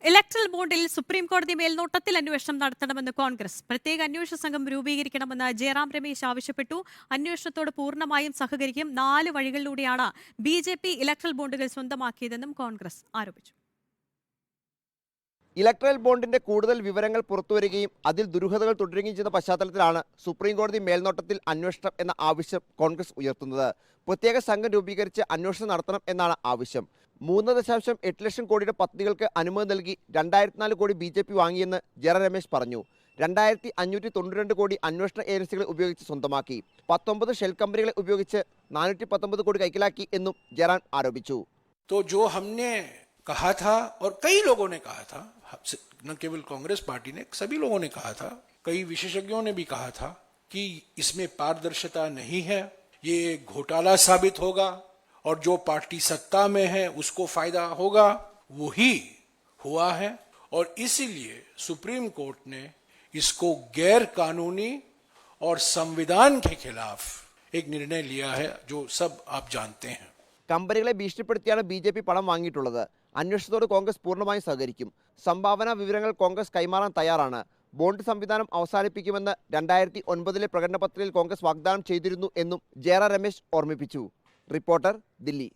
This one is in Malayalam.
ഇലക്ട്രൽ ബോണ്ടിൽ സുപ്രീം കോടതി മേൽനോട്ടത്തിൽ അന്വേഷണം നടത്തണമെന്ന് കോൺഗ്രസ്. പ്രത്യേക അന്വേഷണ സംഘം രൂപീകരിക്കണമെന്ന് ജയറാം രമേശ് ആവശ്യപ്പെട്ടു. അന്വേഷണത്തോട് പൂർണ്ണമായും സഹകരിക്കും. 4 വഴികളിലൂടെയാണ് BJP ഇലക്ട്രൽ ബോണ്ടുകൾ സ്വന്തമാക്കിയതെന്നും കോൺഗ്രസ് ആരോപിച്ചു. ഇലക്ട്രൽ ബോണ്ടിന്റെ കൂടുതൽ വിവരങ്ങൾ പുറത്തുവരികയും അതിൽ ദുരൂഹതകൾ തുടരുകയും ചെയ്ത പശ്ചാത്തലത്തിലാണ് സുപ്രീം കോടതി മേൽനോട്ടത്തിൽ അന്വേഷണം എന്ന ആവശ്യം കോൺഗ്രസ് ഉയർത്തുന്നത്. പ്രത്യേക സംഘം രൂപീകരിച്ച് അന്വേഷണം നടത്തണം എന്നാണ് ആവശ്യം. 3.8 ലക്ഷം കോടിയുടെ പദ്ധതികൾക്ക് അനുമതി നൽകി 2004 കോടി BJP വാങ്ങിയെന്ന് ജയറാം രമേശ് പറഞ്ഞു. 2592 കോടി അന്വേഷണ ഏജൻസികളെ ഉപയോഗിച്ച് സ്വന്തമാക്കി. 19 ഷെൽ കമ്പനികളെ ഉപയോഗിച്ച് 419 കോടി കൈക്കലാക്കി എന്നും ജയറാം ആരോപിച്ചു. कहा था और कई लोगों ने कहा था, न केवल कांग्रेस पार्टी ने, सभी लोगों ने कहा था, कई विशेषज्ञों ने भी कहा था कि इसमें पारदर्शिता नहीं है, ये घोटाला साबित होगा और जो पार्टी सत्ता में है उसको फायदा होगा. वही हुआ है और इसीलिए सुप्रीम कोर्ट ने इसको गैर कानूनी और संविधान के खिलाफ एक निर्णय लिया है, जो सब आप जानते हैं. കമ്പനികളെ ഭീഷണിപ്പെടുത്തിയാണ് BJP പണം വാങ്ങിയിട്ടുള്ളത്. അന്വേഷണത്തോട് കോൺഗ്രസ് പൂർണ്ണമായും സഹകരിക്കും. സംഭാവന വിവരങ്ങൾ കോൺഗ്രസ് കൈമാറാൻ തയ്യാറാണ്. ബോണ്ട് സംവിധാനം അവസാനിപ്പിക്കുമെന്ന് 2009 പ്രകടന പത്രികയിൽ കോൺഗ്രസ് വാഗ്ദാനം ചെയ്തിരുന്നു എന്നും ജയറാം രമേശ് ഓർമ്മിപ്പിച്ചു. റിപ്പോർട്ടർ, ദില്ലി.